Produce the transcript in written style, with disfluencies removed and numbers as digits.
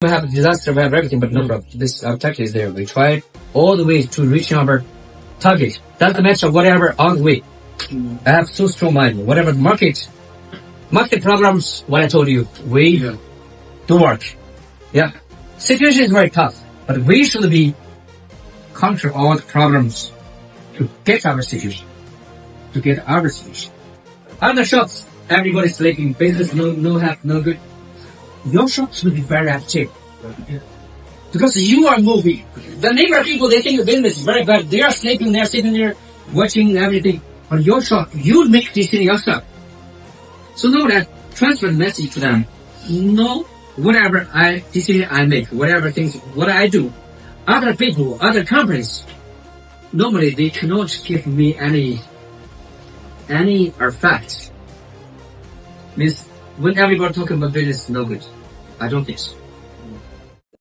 We have a disaster, we have everything, but no problem. This our target is there. We tried all the way to reach our target. Doesn't matter whatever on the way. I have so strong mind. Whatever market problems, what I told you, we do work. Yeah. Situation is very tough, but we should be conquer all the problems to get our situation. To get our situation. Other shops, everybody sleeping, business no help, no good. Your shop should be very active. Because you are moving. The neighbor people, they think the business is very bad. They are sleeping, they are sitting there watching everything. But your shop, you make decision yourself. So know that, transfer the message to them. No, whatever decision I make, whatever things, what I do, other people, other companies, normally they cannot give me any effect. Means when everybody talking about business, no good. I don't think so.